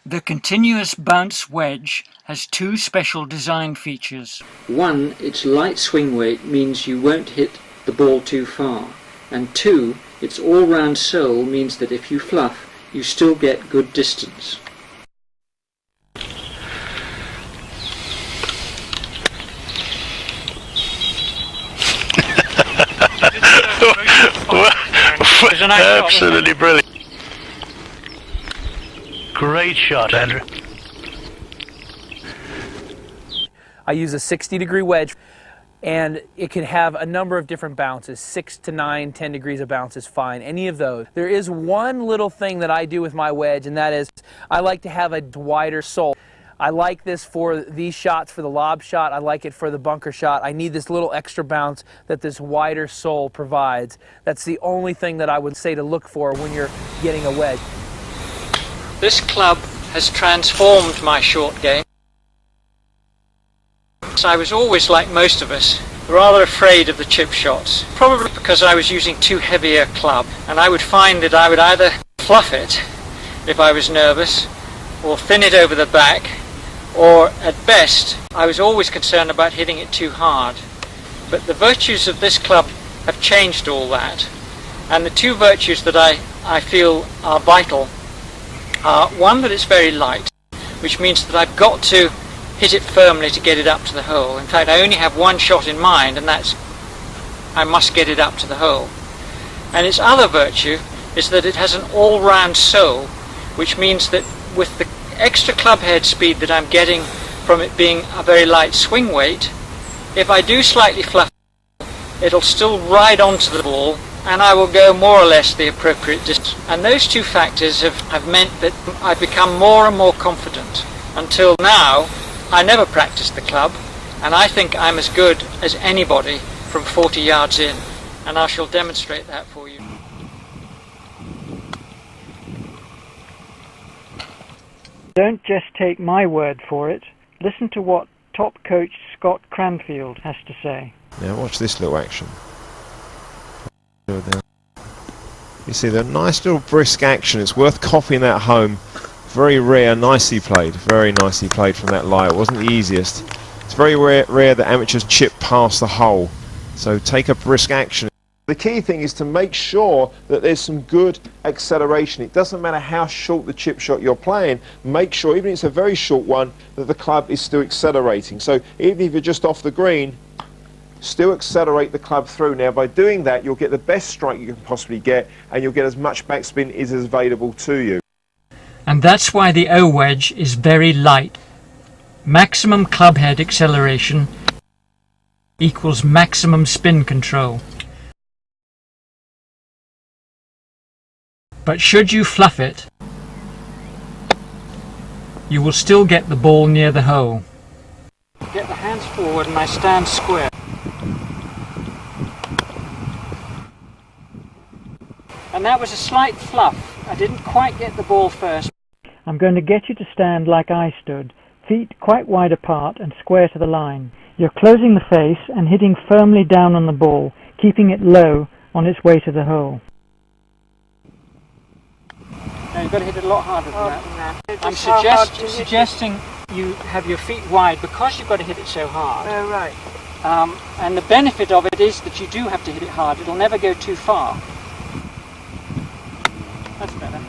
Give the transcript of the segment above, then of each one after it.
The continuous bounce wedge has two special design features. One, its light swing weight means you won't hit the ball too far. And two, its all-round sole means that if you fluff, you still get good distance. Absolutely brilliant. Great shot, Andrew. I use a 60-degree wedge, and it can have a number of different bounces. 6 to 9, 10 degrees of bounce is fine, any of those. There is one little thing that I do with my wedge, and that is I like to have a wider sole. I like this for these shots, for the lob shot. I like it for the bunker shot. I need this little extra bounce that this wider sole provides. That's the only thing that I would say to look for when you're getting a wedge. This club has transformed my short game. I was always, like most of us, rather afraid of the chip shots, probably because I was using too heavy a club, and I would find that I would either fluff it if I was nervous, or thin it over the back, or at best I was always concerned about hitting it too hard. But the virtues of this club have changed all that, and the two virtues that I feel are vital are one, that it's very light, which means that I've got to hit it firmly to get it up to the hole. In fact, I only have one shot in mind, and that's I must get it up to the hole. And its other virtue is that it has an all-round sole, which means that with the extra club head speed that I'm getting from it being a very light swing weight, if I do slightly fluff, it'll still ride onto the ball, and I will go more or less the appropriate distance. And those two factors have meant that I've become more and more confident. Until now, I never practiced the club, and I think I'm as good as anybody from 40 yards in, and I shall demonstrate that for you. Don't just take my word for it. Listen to what top coach Scott Cranfield has to say. Now watch this little action. You see the nice little brisk action. It's worth copying that home. Very rare, nicely played. Very nicely played from that lie. It wasn't the easiest. It's very rare that amateurs chip past the hole. So take a brisk action. The key thing is to make sure that there's some good acceleration. It doesn't matter how short the chip shot you're playing, make sure, even if it's a very short one, that the club is still accelerating. So even if you're just off the green, still accelerate the club through. Now by doing that, you'll get the best strike you can possibly get, and you'll get as much backspin as is available to you. And that's why the O wedge is very light. Maximum club head acceleration equals maximum spin control. But should you fluff it, you will still get the ball near the hole. Get the hands forward and I stand square. And that was a slight fluff. I didn't quite get the ball first. I'm going to get you to stand like I stood, feet quite wide apart and square to the line. You're closing the face and hitting firmly down on the ball, keeping it low on its way to the hole. Now you've got to hit it a lot harder than that. I'm suggesting you have your feet wide because you've got to hit it so hard. Oh, right. And the benefit of it is that you do have to hit it hard. It'll never go too far. That's better.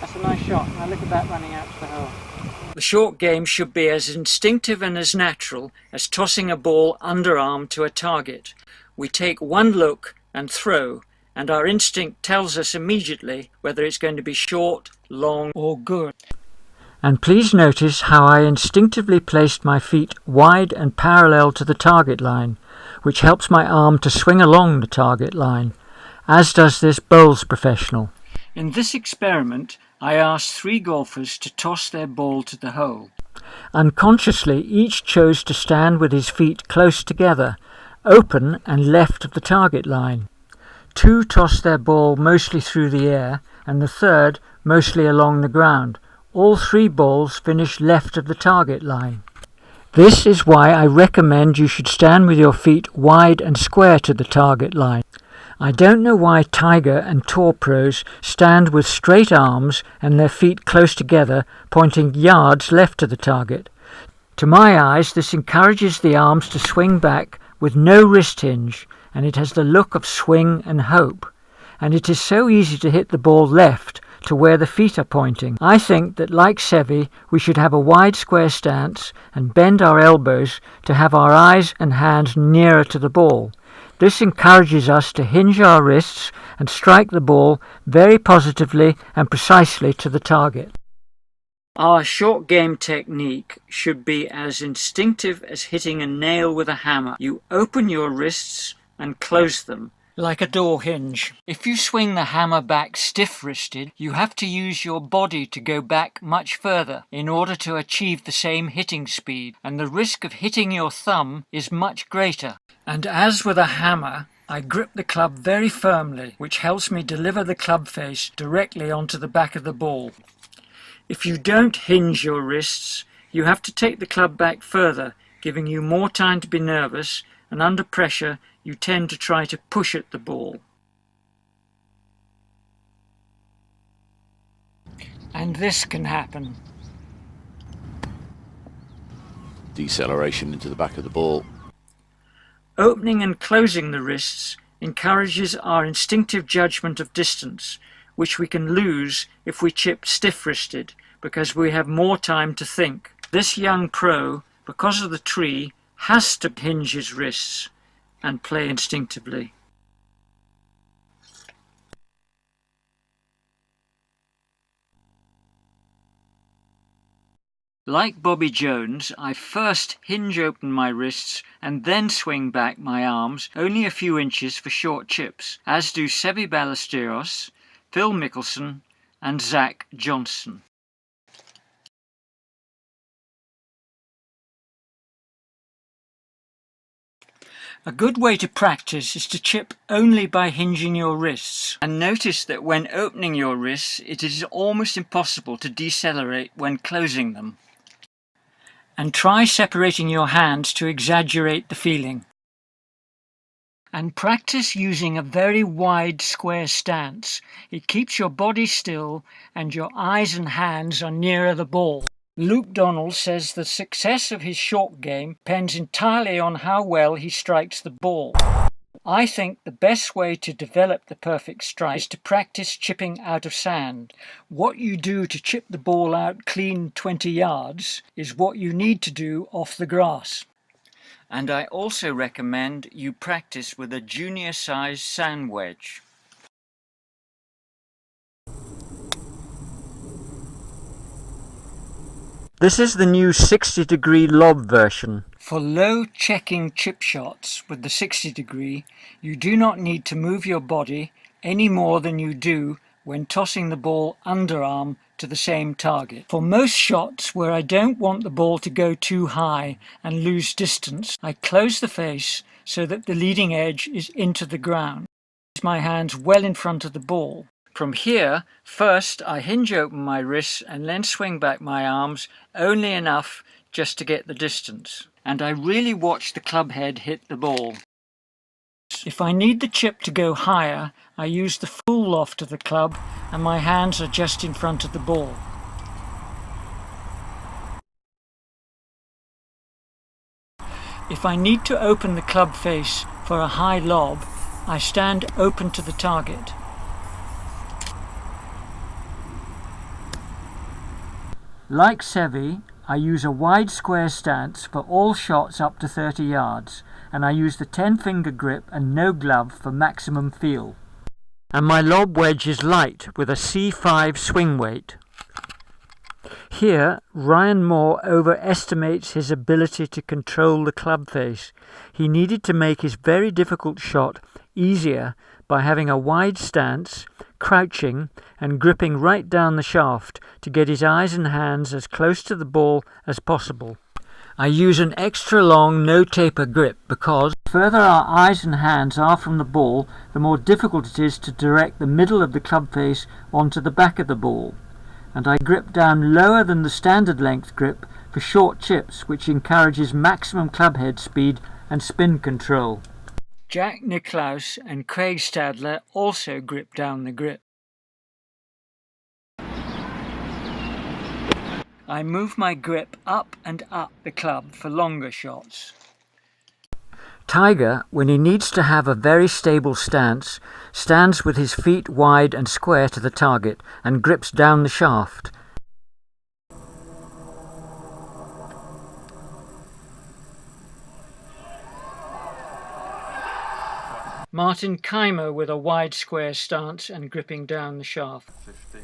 That's a nice shot. Now look at that running out to the hole. The short game should be as instinctive and as natural as tossing a ball underarm to a target. We take one look and throw, and our instinct tells us immediately whether it's going to be short, long, or good. And please notice how I instinctively placed my feet wide and parallel to the target line, which helps my arm to swing along the target line, as does this bowls professional. In this experiment, I asked 3 golfers to toss their ball to the hole. Unconsciously, each chose to stand with his feet close together, open and left of the target line. 2 tossed their ball mostly through the air, and the third mostly along the ground. All 3 balls finished left of the target line. This is why I recommend you should stand with your feet wide and square to the target line. I don't know why Tiger and Tour pros stand with straight arms and their feet close together, pointing yards left to the target. To my eyes, this encourages the arms to swing back with no wrist hinge, and it has the look of swing and hope. And it is so easy to hit the ball left to where the feet are pointing. I think that, like Seve, we should have a wide square stance and bend our elbows to have our eyes and hands nearer to the ball. This encourages us to hinge our wrists and strike the ball very positively and precisely to the target. Our short game technique should be as instinctive as hitting a nail with a hammer. You open your wrists and close them, like a door hinge. If you swing the hammer back stiff-wristed, you have to use your body to go back much further in order to achieve the same hitting speed, and the risk of hitting your thumb is much greater. And as with a hammer, I grip the club very firmly, which helps me deliver the club face directly onto the back of the ball. If you don't hinge your wrists, you have to take the club back further, giving you more time to be nervous, and under pressure you tend to try to push at the ball. And this can happen. Deceleration into the back of the ball. Opening and closing the wrists encourages our instinctive judgment of distance, which we can lose if we chip stiff-wristed, because we have more time to think. This young pro, because of the tree, has to hinge his wrists and play instinctively. Like Bobby Jones, I first hinge open my wrists and then swing back my arms only a few inches for short chips, as do Seve Ballesteros, Phil Mickelson and Zach Johnson. A good way to practice is to chip only by hinging your wrists, and notice that when opening your wrists it is almost impossible to decelerate when closing them. And try separating your hands to exaggerate the feeling. And practice using a very wide square stance. It keeps your body still and your eyes and hands are nearer the ball. Luke Donald says the success of his short game depends entirely on how well he strikes the ball. I think the best way to develop the perfect strike is to practice chipping out of sand. What you do to chip the ball out clean 20 yards is what you need to do off the grass. And I also recommend you practice with a junior-sized sand wedge. This is the new 60-degree lob version. For low checking chip shots with the 60 degree, you do not need to move your body any more than you do when tossing the ball underarm to the same target. For most shots where I don't want the ball to go too high and lose distance, I close the face so that the leading edge is into the ground. My hands well in front of the ball. From here, first I hinge open my wrists and then swing back my arms only enough just to get the distance. And I really watch the club head hit the ball. If I need the chip to go higher, I use the full loft of the club and my hands are just in front of the ball. If I need to open the club face for a high lob, I stand open to the target. Like Seve, I use a wide square stance for all shots up to 30 yards, and I use the 10-finger grip and no glove for maximum feel. And my lob wedge is light with a C5 swing weight. Here, Ryan Moore overestimates his ability to control the club face. He needed to make his very difficult shot easier by having a wide stance, crouching and gripping right down the shaft to get his eyes and hands as close to the ball as possible. I use an extra long no taper grip because the further our eyes and hands are from the ball, the more difficult it is to direct the middle of the club face onto the back of the ball. And I grip down lower than the standard length grip for short chips, which encourages maximum club head speed and spin control. Jack Nicklaus and Craig Stadler also grip down the grip. I move my grip up and up the club for longer shots. Tiger, when he needs to have a very stable stance, stands with his feet wide and square to the target and grips down the shaft. Martin Keimer with a wide square stance and gripping down the shaft. 15.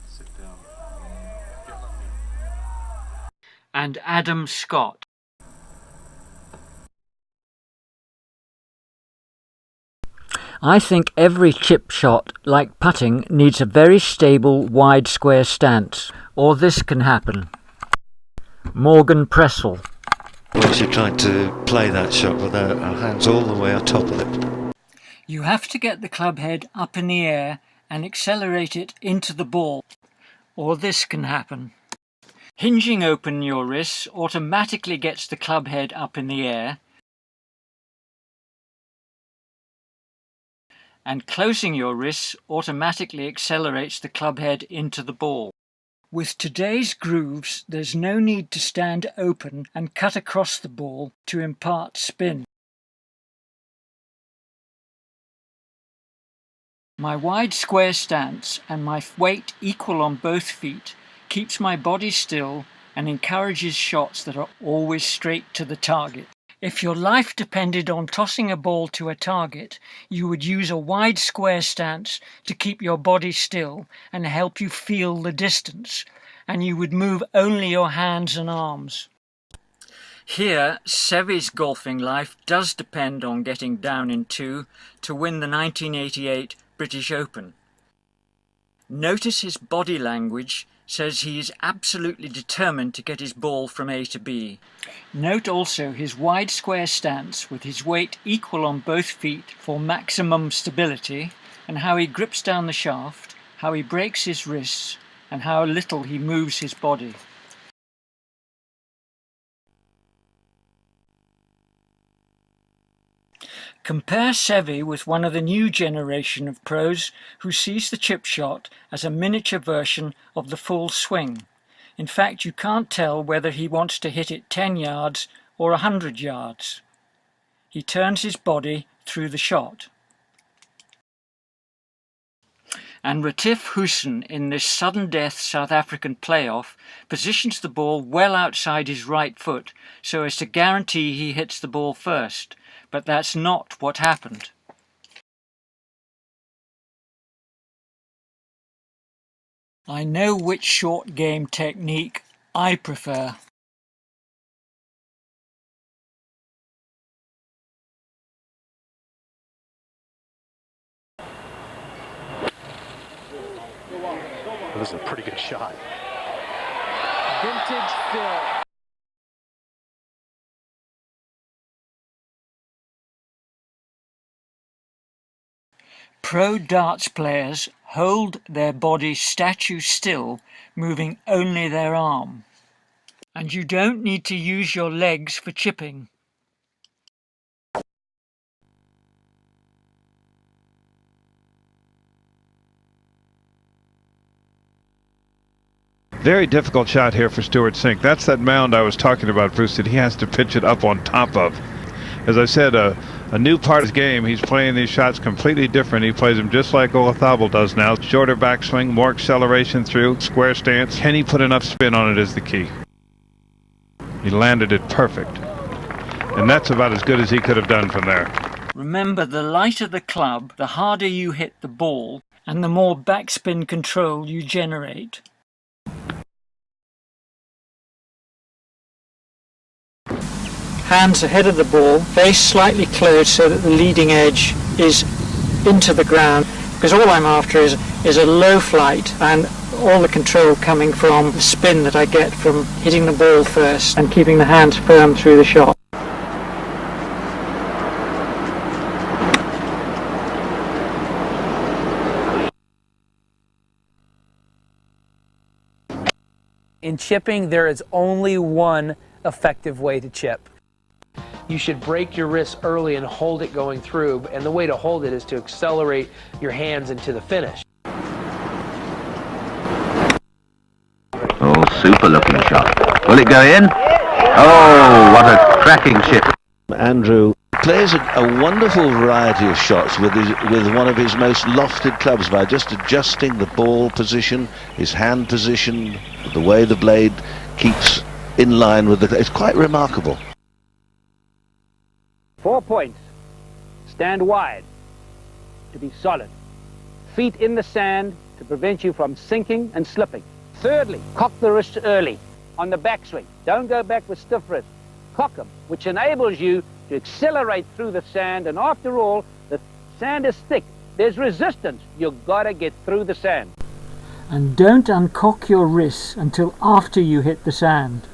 Sit down. Get lucky. And Adam Scott. I think every chip shot, like putting, needs a very stable, wide square stance, or this can happen. Morgan Pressel. Obviously trying to play that shot without our hands all the way on top of it. You have to get the club head up in the air and accelerate it into the ball, or this can happen. Hinging open your wrists automatically gets the club head up in the air, and closing your wrists automatically accelerates the club head into the ball. With today's grooves, there's no need to stand open and cut across the ball to impart spin. My wide square stance and my weight equal on both feet keeps my body still and encourages shots that are always straight to the target. If your life depended on tossing a ball to a target, you would use a wide square stance to keep your body still and help you feel the distance, and you would move only your hands and arms. Here, Seve's golfing life does depend on getting down in two to win the 1988 British Open. Notice his body language says he is absolutely determined to get his ball from A to B. Note also his wide square stance with his weight equal on both feet for maximum stability, and how he grips down the shaft, how he breaks his wrists, and how little he moves his body. Compare Seve with one of the new generation of pros who sees the chip shot as a miniature version of the full swing. In fact, you can't tell whether he wants to hit it 10 yards or 100 yards. He turns his body through the shot. And Retief Hoosen in this sudden death South African playoff positions the ball well outside his right foot so as to guarantee he hits the ball first. But that's not what happened. I know which short game technique I prefer. This is a pretty good shot. Vintage Phil. Pro darts players hold their body statue still, moving only their arm. And you don't need to use your legs for chipping. Very difficult shot here for Stewart Cink. That's that mound I was talking about, Bruce, that he has to pitch it up on top of. As I said, a new part of his game. He's playing these shots completely different. He plays them just like Olazabal does now. Shorter backswing, more acceleration through, square stance. Can he put enough spin on it is the key. He landed it perfect. And that's about as good as he could have done from there. Remember, the lighter the club, the harder you hit the ball, and the more backspin control you generate. Hands ahead of the ball, face slightly closed so that the leading edge is into the ground, because all I'm after is a low flight and all the control coming from the spin that I get from hitting the ball first and keeping the hands firm through the shot. In chipping, there is only one effective way to chip. you should break your wrist early and hold it going through. And the way to hold it is to accelerate your hands into the finish. Oh, super looking shot. Will it go in? Oh, what a cracking chip. Andrew plays a wonderful variety of shots with one of his most lofted clubs by just adjusting the ball position, his hand position, the way the blade keeps in line with the... It's quite remarkable. 4 points. Stand wide to be solid. Feet in the sand to prevent you from sinking and slipping. Thirdly, cock the wrists early on the backswing. Don't go back with stiff wrists. Cock them, which enables you to accelerate through the sand. And after all, the sand is thick. There's resistance. You've got to get through the sand. And don't uncock your wrists until after you hit the sand.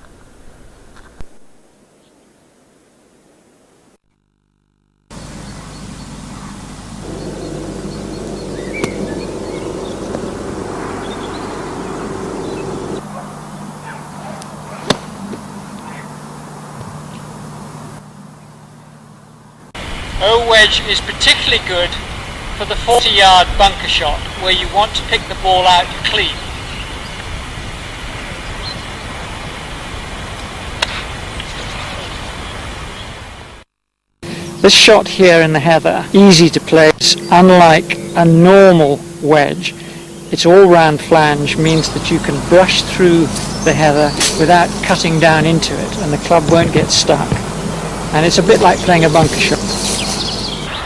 O-wedge is particularly good for the 40-yard bunker shot where you want to pick the ball out clean. This shot here in the heather, easy to place, unlike a normal wedge. Its all-round flange means that you can brush through the heather without cutting down into it, and the club won't get stuck. And it's a bit like playing a bunker shot.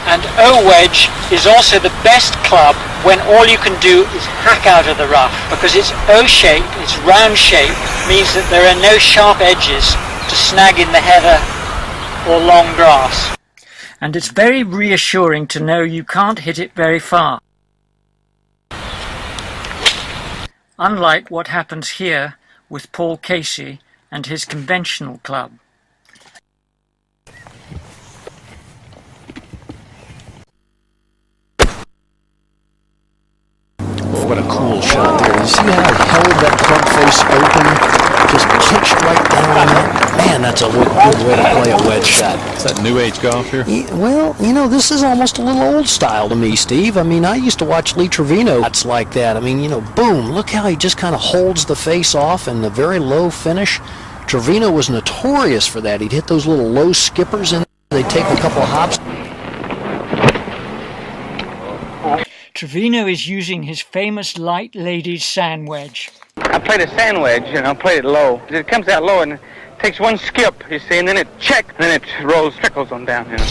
And O-wedge is also the best club when all you can do is hack out of the rough, because its O-shape, its round shape, means that there are no sharp edges to snag in the heather or long grass. And it's very reassuring to know you can't hit it very far. Unlike what happens here with Paul Casey and his conventional club. What a cool shot there. You see how he held that front face open? Just pitched right down on it. Man, that's a good way to play a wedge shot. Is that new age golf here? Well, you know, this is almost a little old style to me, Steve. I mean, I used to watch Lee Trevino shots like that. I mean, you know, boom, look how he just kind of holds the face off and the very low finish. Trevino was notorious for that. He'd hit those little low skippers in. They'd take a couple of hops. Trevino is using his famous light ladies sand wedge. I played a sand wedge, you know, played it low. It comes out low and it takes one skip, you see, and then it check, and then it rolls, trickles on down, you know.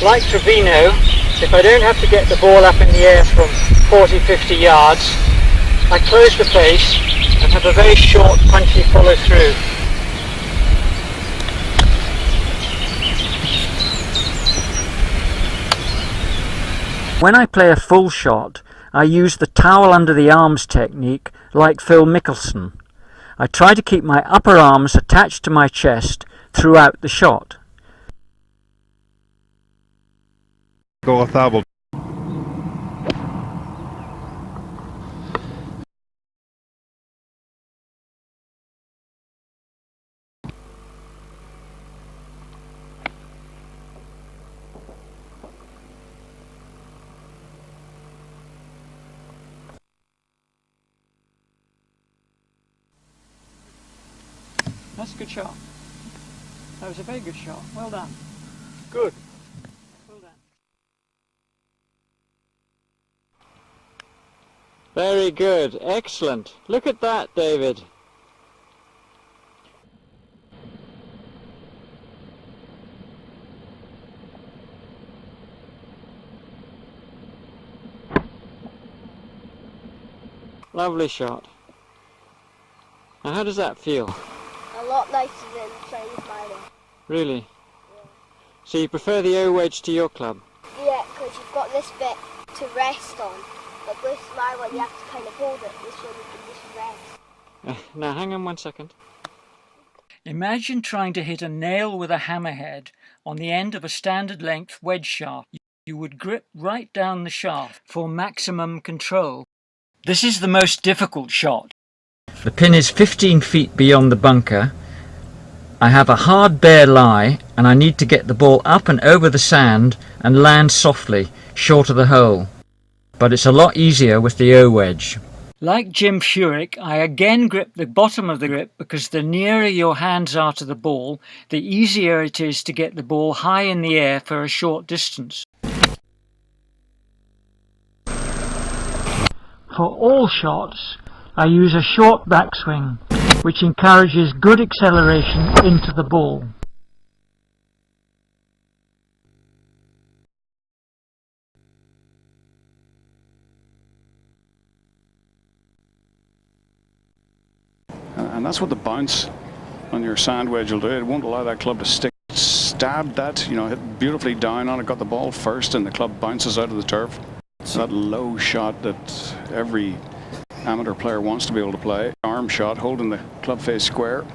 Like Trevino, if I don't have to get the ball up in the air from 40, 50 yards, I close the face and have a very short, punchy follow through. When I play a full shot, I use the towel under the arms technique like Phil Mickelson. I try to keep my upper arms attached to my chest throughout the shot. Go Thabo. That's a good shot. That was a very good shot. Well done. Good. Well done. Very good. Excellent. Look at that, David. Lovely shot. Now, how does that feel? A lot nicer than playing with my one. Really? Yeah. So you prefer the O-wedge to your club? Yeah, because you've got this bit to rest on. But with my one, you have to kind of hold it. This one, you can just rest. Now, hang on 1 second. Imagine trying to hit a nail with a hammerhead on the end of a standard length wedge shaft. You would grip right down the shaft for maximum control. This is the most difficult shot. The pin is 15 feet beyond the bunker, I have a hard bare lie and I need to get the ball up and over the sand and land softly, short of the hole. But it's a lot easier with the O wedge. Like Jim Furyk, I again grip the bottom of the grip because the nearer your hands are to the ball, the easier it is to get the ball high in the air for a short distance. For all shots, I use a short backswing, which encourages good acceleration into the ball. And that's what the bounce on your sand wedge will do. It won't allow that club to stick. Stabbed that, you know, hit beautifully down on it, got the ball first, and the club bounces out of the turf. It's that low shot that every amateur player wants to be able to play. Arm shot, holding the club face square.